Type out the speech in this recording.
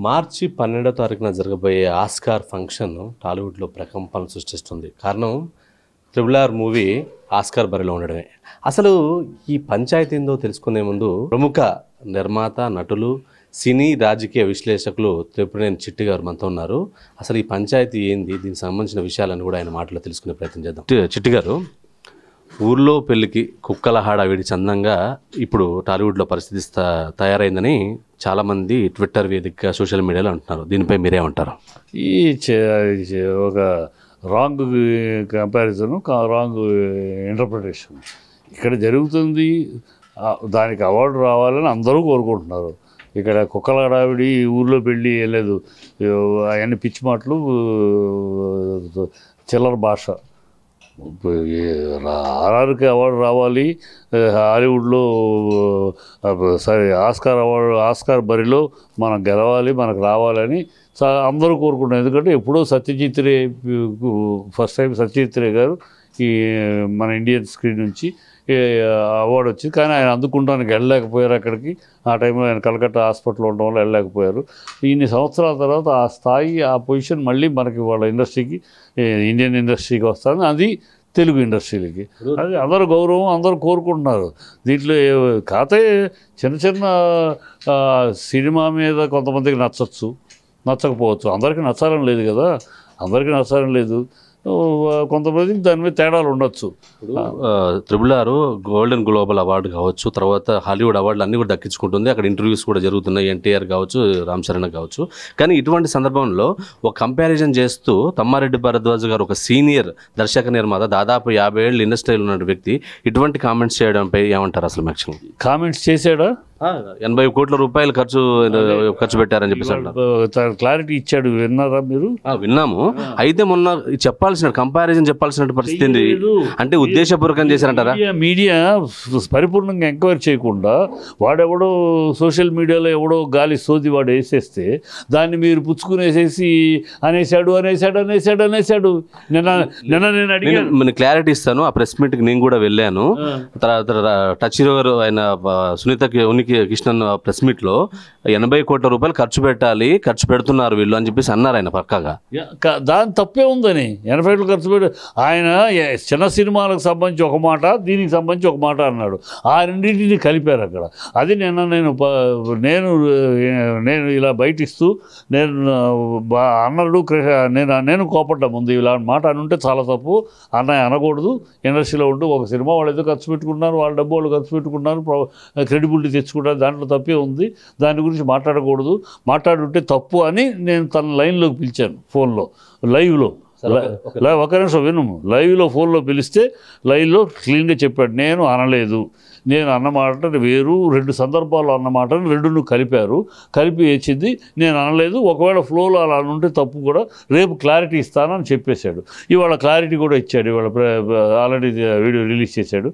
మార్చి 12వ తారీఖున జరగబోయే Oscar function టాలీవుడ్లో ప్రకంపనలు సృష్టిస్తుంది. కారణం RRR మూవీ ఆస్కార్ బరిలో ఉండడమే. అసలు ఈ పంచాయతీ ఏందో తెలుసుకునే ముందు ప్రముఖ నిర్మాత, నటులు, సినీ రాజకీయ విశ్లేషకులు త్రిపురనేని చిట్టి గారు మనతో ఉన్నారు. అసలు ఈ పంచాయతీ ఏంది, దీనికి సంబంధించిన విషయాలను కూడా ఆయన మాటలో తెలుసుకునే ప్రయత్నం చేద్దాం. చిట్టి గారు, ఊర్లో పెళ్ళికి కుక్కల హడావిడి చందంగా ఇప్పుడు టాలీవుడ్లో పరిస్థితి తయారైందని చాలామంది ట్విట్టర్ వేదికగా సోషల్ మీడియాలో అంటున్నారు. దీనిపై మీరేమంటారు? ఈ ఒక రాంగ్ కంపారిజను, రాంగ్ ఇంటర్ప్రిటేషన్ ఇక్కడ జరుగుతుంది. దానికి అవార్డు రావాలని అందరూ కోరుకుంటున్నారు. ఇక్కడ కుక్కల హడావిడి, ఊర్లో పెళ్ళి లేదు, అవన్నీ పిచ్చి మాటలు, చిల్లర భాష. RRRకి అవార్డు రావాలి, హాలీవుడ్లో ఆస్కార్ బరిలో మనం గెలవాలి, మనకు రావాలని అందరూ కోరుకుంటున్నారు. ఎందుకంటే ఎప్పుడో సత్యజిత్ రే, ఫస్ట్ టైం సత్యజిత్ రే గారు ఈ మన ఇండియన్ స్క్రీన్ నుంచి అవార్డు వచ్చింది. కానీ ఆయన అందుకుంటానికి వెళ్ళలేకపోయారు. అక్కడికి ఆ టైంలో ఆయన కలకత్తా హాస్పిటల్లో ఉండడం వల్ల వెళ్ళలేకపోయారు. ఇన్ని సంవత్సరాల తర్వాత ఆ స్థాయి, ఆ పొజిషన్ మళ్ళీ మనకి వాళ్ళ ఇండస్ట్రీకి, ఇండియన్ ఇండస్ట్రీకి వస్తుంది. అది తెలుగు ఇండస్ట్రీలకి అది అందరూ గౌరవం, అందరూ కోరుకుంటున్నారు. దీంట్లో కాతే చిన్న చిన్న సినిమా మీద కొంతమందికి నచ్చచ్చు, నచ్చకపోవచ్చు. అందరికీ నచ్చాలని లేదు కదా, అందరికీ నచ్చాలని లేదు. కొంతమందికి దాని మీద తేడాలు ఉండొచ్చు. RRR గోల్డెన్ గ్లోబల్ అవార్డు కావచ్చు, తర్వాత హాలీవుడ్ అవార్డులు అన్నీ కూడా దక్కించుకుంటుంది. అక్కడ ఇంటర్వ్యూస్ కూడా జరుగుతున్నాయి, ఎన్టీఆర్ కావచ్చు, రామ్ చరణ్ కావచ్చు. కానీ ఇటువంటి సందర్భంలో ఒక కంపారిజన్ చేస్తూ తమ్మారెడ్డి భరద్వాజ్ గారు ఒక సీనియర్ దర్శక నిర్మాత, దాదాపు 50 ఏళ్ళు ఇండస్ట్రీలో ఉన్న వ్యక్తి ఇటువంటి కామెంట్స్ చేయడంపై ఏమంటారు? అసలు యాక్చువల్ కామెంట్స్ చేశాడా? 80 కోట్ల రూపాయలు ఖర్చు పెట్టారని చెప్పేసి క్లారిటీ ఇచ్చాడు. విన్నారా మీరు? విన్నాము. అయితే మొన్న కంపారిజన్ చెప్పాల్సిన పరిస్థితి ఏంది అంటే ఉద్దేశపూర్వకం చేశారంటారా? మీడియా పరిపూర్ణంగా ఎంక్వైరీ చేయకుండా వాడెవడో సోషల్ మీడియాలో ఎవడో గాలి సోది వాడు వేసేస్తే దాన్ని మీరు పుచ్చుకునేసేసి అనేసాడు. నిన్న నేను అడిగాను, క్లారిటీ ఇస్తాను. ఆ ప్రెస్ మీట్కి నేను కూడా వెళ్ళాను. తర్వాత టచ్ గారు ఆయన సునీతకి కృష్ణన్ ప్రెస్ మీట్ లో 80 కోట్ల రూపాయలు ఖర్చు పెడుతున్నారు వీళ్ళు అని చెప్పేసి అన్నారు ఆయన పక్కాగా. దాని తప్పే ఉందని 80 కోట్లు ఖర్చు పెట్టి ఆయన చిన్న సినిమాలకు సంబంధించి ఒక మాట, దీనికి సంబంధించి ఒక మాట అన్నాడు. ఆ రెండింటిని కలిపారు అక్కడ. అది నేను ఇలా బయటిస్తూ అన్నాడు. నేను కోపడ్డా ముందు. ఇలాంటి మాట అనుంటే చాలా తప్పు, అన్నయ్య అనకూడదు. ఇండస్ట్రీలో ఉంటూ ఒక సినిమా వాళ్ళు ఏదో ఖర్చు పెట్టుకున్నారు, వాళ్ళ డబ్బు వాళ్ళు ఖర్చు పెట్టుకున్నారు, క్రెడిబిలిటీ తెచ్చుకుంటారు, దాంట్లో తప్పే ఉంది, దాని గురించి మాట్లాడకూడదు, మాట్లాడుంటే తప్పు అని నేను తన లైన్లోకి పిలిచాను. ఫోన్లో లైవ్లో ఒక నిమిషం వినుము. లైవ్లో ఫోన్లో పిలిస్తే లైవ్లో క్లీన్గా చెప్పాడు, నేను అనలేదు, నేను అన్నమాట వేరు, 2 సందర్భాల్లో అన్నమాటను 2 కలిపి వేసింది, నేను అనలేదు. ఒకవేళ ఫ్లోలో అలా ఉంటే తప్పు కూడా రేపు క్లారిటీ ఇస్తానని చెప్పేశాడు. ఇవాళ క్లారిటీ కూడా ఇచ్చాడు. ఇవాళ ఆల్రెడీ వీడియో రిలీజ్ చేశాడు.